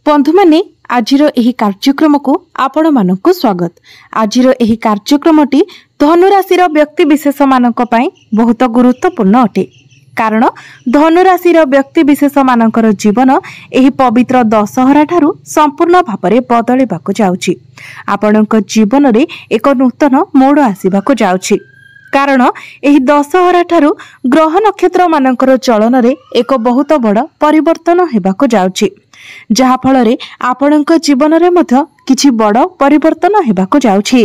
बंधु माने आजिर एही कार्यक्रम को आपण मानक स्वागत। आजिर एही कार्यक्रमटी धनुराशि व्यक्ति विशेष मानक पई बहुत गुरुत्वपूर्ण अटे। कारण धनुराशि व्यक्ति विशेष मानकर जीवन एही पवित्र दशहरा ठारू संपूर्ण भाव बदलिबाकु जाउछि। आपणक जीवन रे एक नूतन मोड़ आसीबाकु जाउछि। कारण एही दशहरा ठारू ग्रह नक्षत्र मानकर चलन रे एक बहुत बड़ परिवर्तन हेबाकु जाउछि। जहा फल रे आपणक जीवन रे मध्य किछि बड़ परिवर्तन हेबाकु जाउछि।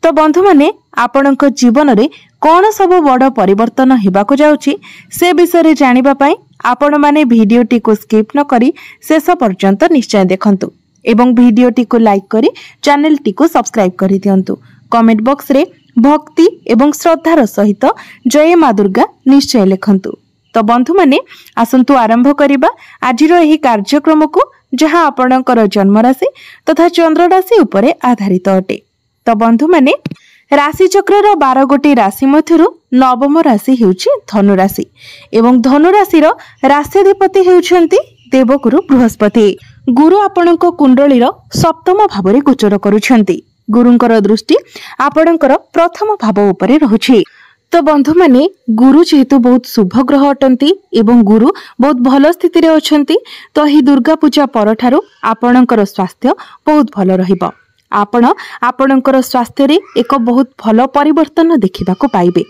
तो बंधु माने आपणक जीवन रे कोन सब बड़ परिवर्तन हेबाकु जाउछि से विषय रे जानिबा पई आपण माने भिडियोटी को स्किप न करी शेष पर्यंत निश्चय देखंतु एवं भिडियोटी को लाइक करी चैनल टी को सब्सक्राइब करि दियंतु। कमेंट बॉक्स रे भक्ति एवं श्रद्धार सहित जय मां दुर्गा निश्चय लिखंतु। तो बंधु माने आसंतु आरंभ करिबा आजिरो एही कार्यक्रम को जहां आपणकर जन्म राशि तथा चंद्र राशि उपरे आधारित अटे। तो बंधु माने राशि चक्र 12 गोटी राशि मध्यरु नवम राशि हेउछि धनु राशि एवं धनु राशि राशिधिपति हेउछंती देवगुरु बृहस्पति। गुरु आपणक कुंडलीर सप्तम भाव रे गोचर करूछंती। गुरुंकर दृष्टि आपणकर प्रथम भाव उपरे रहुछि। तो बंधु माने गुरु जेहेतु बहुत शुभ ग्रह अटंती एवं गुरु बहुत भल स्थिति रे अछंती, तो ही दुर्गा पूजा परठारु आपणकर स्वास्थ्य बहुत भल रहिबो। आपणकर स्वास्थ्य रे एक बहुत भल परिवर्तन देखिबाकू पाइबे।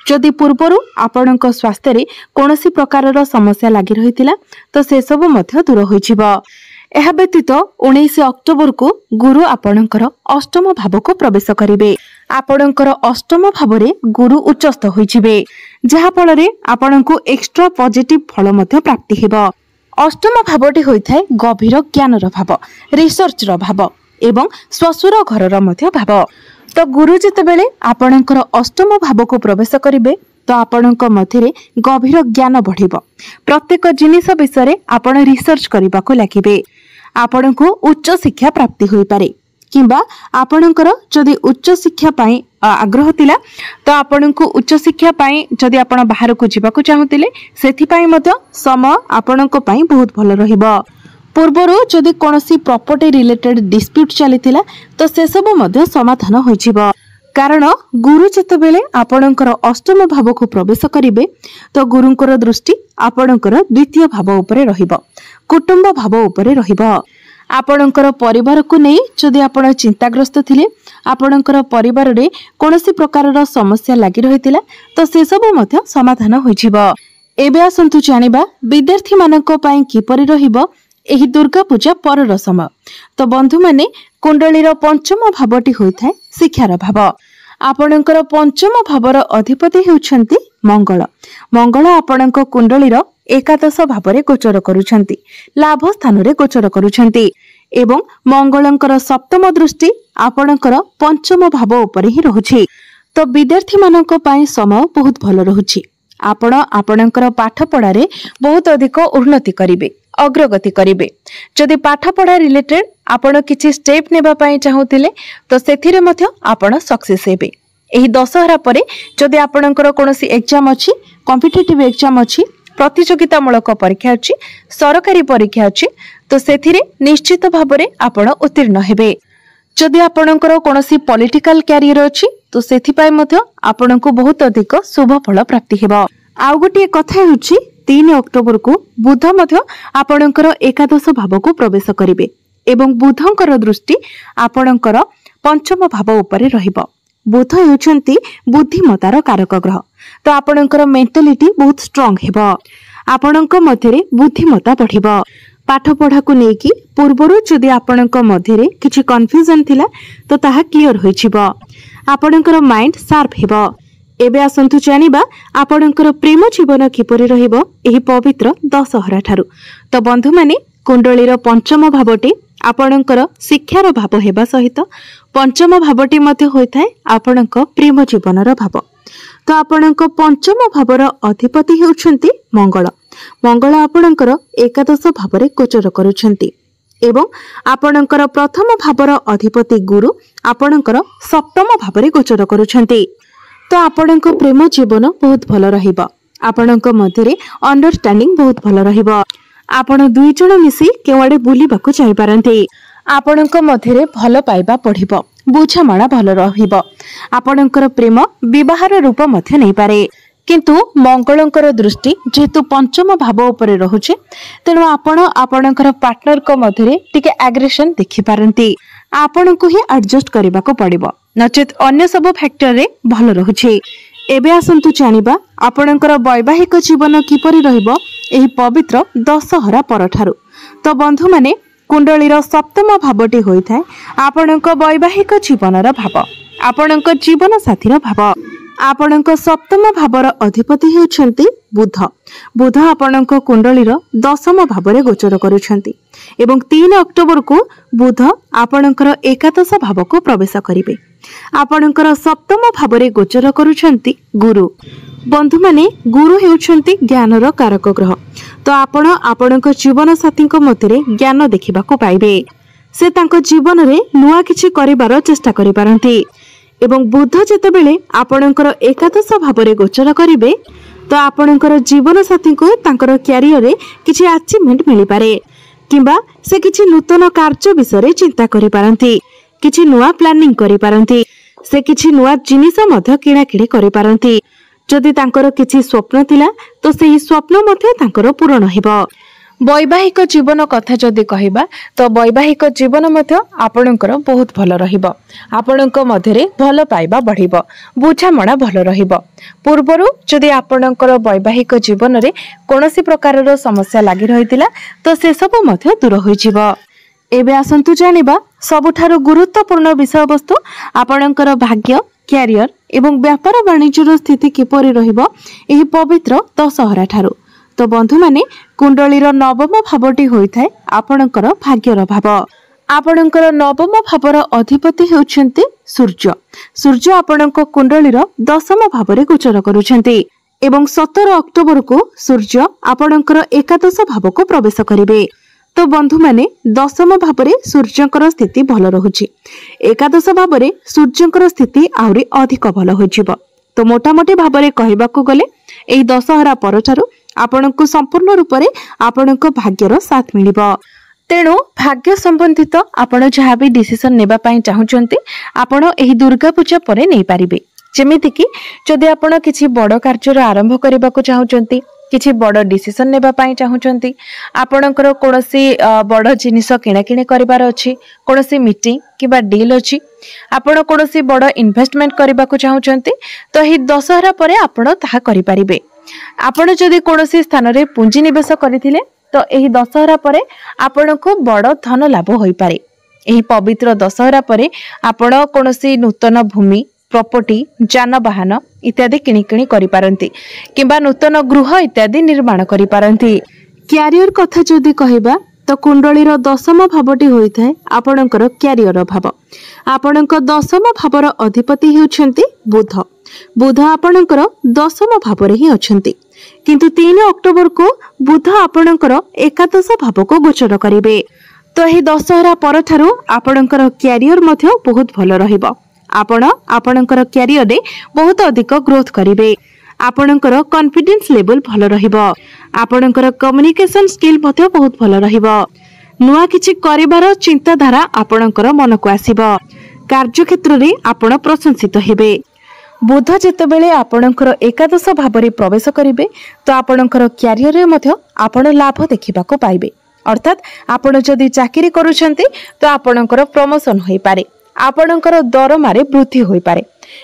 जदि पूर्वरु आपणक स्वास्थ्य रे कोनोसी प्रकारर समस्या लागि रहितिला तो से सब मध्य दूर होइजिबो। एहा व्यतीत 19 अक्टोबर को गुरु आपणकर अष्टम भाव को प्रवेश करिवे। आपणकर अष्टम भाव रे गुरु उच्चस्थ होइजिवे, जहा फल रे आपणको एक्स्ट्रा पॉजिटिव फल मध्य प्राप्ति हेबो। अष्टम भावटी होइथाय गभीर ज्ञानर भाव, रिसर्च रो भाव एवं स्वसुर घरर मध्य भाव। तो गुरु जेतेबेले आपणकर अष्टम भाव को प्रवेश करिवे तो आपणक मध्यरे गभीर ज्ञान बढ़िबो। प्रत्येक जिनिस विषय रे आपण रिसर्च करिबाको लागिबे। आपणको उच्च शिक्षा प्राप्ति होई पारे किंबा आपणकर जदि उच्च शिक्षा पाई आग्रह थिला तो आपणको उच्च शिक्षा पाई जदि आपण बाहर को जिबाको चाहुतिले सेथि पाई मध्य समय आपणको पाई बहुत भल रहिबो। पूर्वरु जदि कोनोसी प्रॉपर्टी रिलेटेड डिस्प्यूट चलिथिला तो से सब मध्य समाधान होइजिबो। कारण गुरु जेतेबेले आपणकर अष्टम भाव को प्रवेश करिवे तो गुरुंकर दृष्टि आपणकर द्वितीय भाव उपरे रहिबो, कुटुंब भाव उपरे रहिबो। आपणकर परिवार को नहीं जदि आपण चिंताग्रस्त थिले, आपणकर परिवार रे कोनोसी प्रकारर समस्या लागि रहितिला तो से सब मध्य समाधान होइजिबो। एबे आसंतु जानिबा विद्यार्थी मानक पई किपरि रहिबो एही दुर्गा पूजा परर समय। तो बंधु माने कुंडलीर पंचम भावटी होइथाय शिक्षार भाव। आपणकर पंचम भावर अधिपति हेउछंती मंगल। मंगल आपणक कुंडलीर एकादश भावरे गोचर करूछंती, लाभ स्थान रे गोचर करूछंती एवं मंगलंकर सप्तम दृष्टि आपणकर पंचम भाव उपरे ही रहुछि। तो विद्यार्थी मानक पई समय बहुत भल रहुछि। आपणकर पाठ पढ़ा रे बहुत अधिक उन्नति करिवे, अग्रगति करिवे। जदि पाठ पढ़ा रिलेटेड आपण किछि स्टेप नेबा पई चाहुतिले तो सेथिरे मध्य आपण सक्सेस हेबे। एही दशहरा परे जदि आपणकर कोनोसी एग्जाम अछि, कॉम्पिटिटिव एग्जाम अछि, प्रतियोगितामूलक परीक्षा अछि, सरकारी परीक्षा अछि तो सेथिरे निश्चित भाबरे आपण उत्तीर्ण हेबे। जदि आपणकर कोनोसी पॉलिटिकल कैरियर अछि तो सेथि पई मध्य आपणको बहुत अधिक शुभ फल प्राप्ति हेबो। आउ गोटे कथा हेउछि 3 अक्टोबर को बुध मध्य आपणकर एकादश भाव को प्रवेश करिवे एवं बुधंकर दृष्टि आपणकर पंचम भाव उपरे रहिबो। बुध हेउछंती बुद्धिमतार कारक ग्रह। तो आपणकर मेंटालिटी बहुत स्ट्रांग हेबो। आपणक मध्यरे बुद्धिमता बढ़िबो। पाठ पढ़ा को नेकी पूर्वरु जदि आपणक मध्यरे किछि कंफ्यूजन थिला तो ताहा क्लियर होइछिबो। आपणकर माइंड शार्प हेबो। एबे आसंतु जानिबा आपणकर प्रेम जीवन किपरि रहिबो एही पवित्र दशहरा ठारू। तो बंधु माने कुंडलीर पंचम भावटी आपणकर शिक्षार भाव हेबा सहित पंचम भावटी मध्य होइथाय आपणक प्रेम जीवनर भाव। तो आपणक पंचम भावर अधिपति हेउछंती मंगल। मंगल आपणकर एकादश भावरे गोचर करूछंती एवं आपणकर प्रथम भावर अधिपति गुरु आपणकर सप्तम भावरे गोचर करूछंती। तो आपणक प्रेम जीवन बहुत भल रहिबो। आपणक मध्यरे अंडरस्टैंडिंग बहुत भल रहिबो। आपण दुई जण मिसी केवड़े बुलिबाकू जाई पारंती। आपणक मध्यरे भल पाइबा पढ़िबो, बुझामणा भल रहिबो। आपणकर प्रेम विवाहर रूप मध्य नहीं पारे, किंतु मंगलंकर दृष्टि जेहेतु पंचम भाव उपरे रहुचे तेणु आपण आपणकर पार्टनर को मध्यरे टिके एग्रेशन देखि पारंती। आपणको ही एडजस्ट करबाको पड़िबो, नचेत अन्य सब फैक्टर रे भल रहुचे। एबे आसंतु जानिबा आपणकर वैवाहिक जीवन किपरि रहिबो एही पवित्र दशहरा परठारु। तो बंधु माने कुंडलीर सप्तम भावटी होइथाय आपणक वैवाहिक जीवनर भाव, आपणक जीवन साथीर भाव। आपणक सप्तम भावर अधिपति हेउछन्ति बुध। बुध आपणक कुंडलीर दशम भावरे गोचर करुछन्ति एवं 3 अक्टोबर को बुध आपणकर एकादश भाव को प्रवेश करिवे। आपणकर सप्तम भावरे गोचर करुछन्ति गुरु। बंधु माने गुरु हेउछन्ति ज्ञानर कारक ग्रह। तो आपण आपणक जीवन साथी मध्य ज्ञान देखिबाकू पाइबे। से तांको जीवन रे नुआ किछि करिबार चेष्टा करि पारंती एवं बुध जेतेबेले आपणकर एकादश भावरे गोचर करिवे तो आपणकर जीवन साथी को तांकर कैरियर रे किछि अचीवमेंट मिलि पारे किंबा से किछि नूतन कार्य विषय चिंता करि पारंती, किछि नुआ प्लानिंग करि पारंती, से किछि नुआ जिनिस मध्य किणा किणी करि पारंती। जदि तांकर किछि स्वप्न थिला तो सेही स्वप्न मध्य तांकर पूर्ण हेबो। वैवाहिक जीवन कथा जदि कहिबा तो वैवाहिक जीवन मध्य आपणकर बहुत भल रहिबो। आपणक मध्यरे भल पाइबा बढ़िबो, बुझामणा भल रहिबो। पूर्वरु जदि आपणकर वैवाहिक जीवन रे कोनोसी प्रकारर समस्या लागि रहितिला तो से सब मध्य दूर होई जिवो। एबे आसंतु जानिबा सबुठारु गुरुत्वपूर्ण विषय वस्तु आपणकर भाग्य, कैरियर एवं व्यापार वाणिज्यर स्थिति किपरि रहिबो एही पवित्र दशहरा ठारू। तो बंधु माने कुंडलीर नवम भावटी होइथाय आपणकर भाग्यर भाव। आपणकर नवम भावर अधिपति हेउछन्ति सूर्य। सूर्य आपणक कुंडलीर दशम भावरे गोचर करुछन्ति एवं 17 अक्टोबर को सूर्य आपणकर एकादश भाव को प्रवेश करिवे। तो बंधु माने दशम भावरे सूर्यंकर स्थिति भल रहुछि, एकादश भावरे सूर्यंकर स्थिति आउरी अधिक भल होइजिबो। तो मोटामोटी भावरे कहिबाकू गले एही दशहरा परठारु आपणको संपूर्ण रूप से आपणको भाग्यर साथ मिलिबो। तेणु भाग्य संबंधित आपण जहाँ भी डिसीजन नेबा पई चाहुचंती आपण एही दुर्गा पूजा परे नै पारिबे। जेमिति कि जदि आपण किछि बड़ कार्य आरंभ करबा को चाहुचंती, किछि बड़ डिसीजन नेबा पई चाहुचंती, आपणकर कोनोसी बड़ जिनिस किणा किणी करिवार अछि, कोनोसी मीटिंग किबा डील अछि, आपण कोनोसी बड़ इन्वेस्टमेंट करबा को चाहुचंती तो एही दशहरा परे आपण ताहा करि पारिबे। आपण जदि कोनोसी स्थान रे पुंजी निवेश करथिले तो एही दशहरा परे आपणको बड़ धन लाभ होई पारे। एही पवित्र दशहरा परे आपण कोनोसी नूतन भूमि, प्रॉपर्टी, जानवाहन इत्यादि किणी किणी करि पारंती किंबा नूतन गृह इत्यादि निर्माण करि पारंती। कैरियर कथा जदि कहिबा तो कुंडलीर दशम भावटी होइथाय आपणकर कैरियर भाव। आपणक दशम भावर अधिपति हेउछन्ति बुध। बुध आपणकर दशम भावरे ही अछन्ति, किंतु 3 अक्टोबर को बुध आपणकर एकादश भाव को गोचर करिवे। तो एही दशहरा परठारु आपणकर कैरियर मध्य बहुत भल रहिबो। आपण आपणकर कैरियर रे बहुत अधिक ग्रोथ करिवे। आपणकर कॉन्फिडेंस लेवल भल रहिबो। आपणकर कम्युनिकेशन स्किल मध्य बहुत भल रहिबो। नुआ किछि करिवार चिंताधारा आपणकर मन को आसीबो। कार्य क्षेत्र रे आपण प्रशंसित हेबे। बुध जेतेबेले आपणकर एकादश भावरे प्रवेश करिवे तो आपणकर कैरियर रे मध्य आपण लाभ देखिबाको पाइबे। अर्थात आपण जदि चाकरी करूछन्ती तो आपणकर प्रमोशन होई पारे, आपणकर दरमारे वृद्धि होई पारे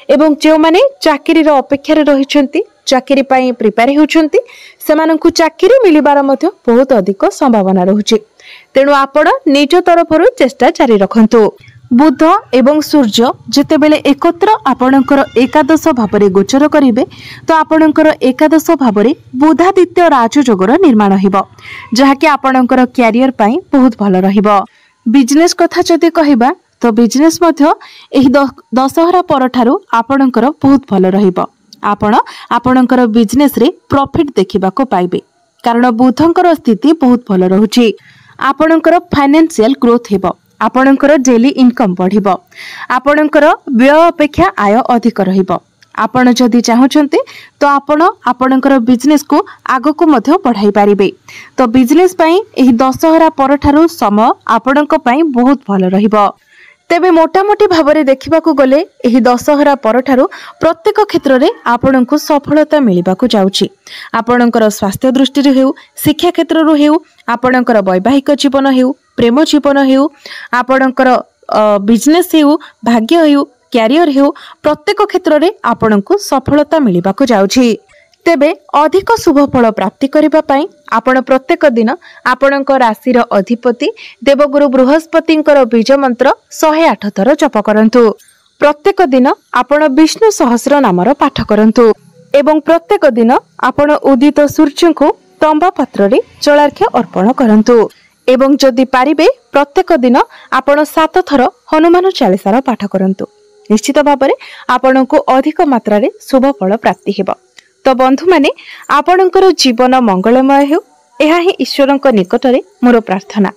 एवं जे माने चाकरी रो अपेक्षा रे रहिछन्ती, चाकरी पई प्रिपेयर हेउछन्ती, सेमानंकु चाकरी मिलिबार मध्य बहुत अधिक संभावना रहुछि। तेणु आपण निज तरफरु चेष्टा जारी रखंतु। बुध एवं सूर्य जेतेबेले एकत्र आपणकर एकादश भावरे गोचर करिवे तो आपणकर एकादश भावरे बुधादित्य राजयोगर निर्माण हेबो, जहाँकि आपणकर कैरियर पई बहुत भल रहिबो। बिजनेस कथा जदि कहिबा तो बिजनेस मध्य एही दशहरा परठारु आपणकर बहुत भल रहिबो। आपण आपणकर बिजनेस रे प्रॉफिट देखिबाको पाइबे, कारण बुधंकर स्थिति बहुत भल रहुछि। आपणकर फाइनेंशियल ग्रोथ हेबो, आपणकर डेली इनकम बढ़िबो, आपणकर व्यय अपेक्षा आय अधिक रहिबो। आपण जदि चाहूचंते तो आपण आपणकर बिजनेस को आगो को मध्य बढ़ाई पारिबे। तो बिजनेस पई एही दशहरा परठारु समय आपणक पई बहुत भल रहिबो। तेबे मोटामोटी भाबरे देखिबाकू गले एही दशहरा परठारु प्रत्येक क्षेत्र रे आपणकू सफलता मिलिबाकू जाउची। आपणकर स्वास्थ्य दृष्टि रे हेउ, शिक्षा क्षेत्र रो हेउ, आपणकर वैवाहिक जीवन हेउ, प्रेम जीवन हेउ, आपणकर बिजनेस हेउ, भाग्य हेउ, क्यारियर हेउ, प्रत्येक क्षेत्र रे आपणकू सफलता मिलिबाकू जाउची। तेबे अधिक शुभ फल प्राप्ति करिबा पई आपण प्रत्येक दिन आपणक राशि अधिपति देवगुरु बृहस्पतिंकर बीज मंत्र 108 थर जप करंतु। प्रत्येक दिन आपण विष्णु सहस्र नामर पाठ करंतु एवं प्रत्येक दिन आपण उदित सूर्य को तंबा पात्र रे जलार्घ्य अर्पण करंतु एवं जदि पारिबे प्रत्येक दिन आपण 7 थर हनुमान चालीसार पाठ करंतु। निश्चित भाबरे आपणको अधिक मात्रा रे शुभ फल प्राप्ति हेबो। तो बंधु माने आपणकर जीवन मंगलमय हो, यह ही ईश्वरंक निकटरे मोर प्रार्थना।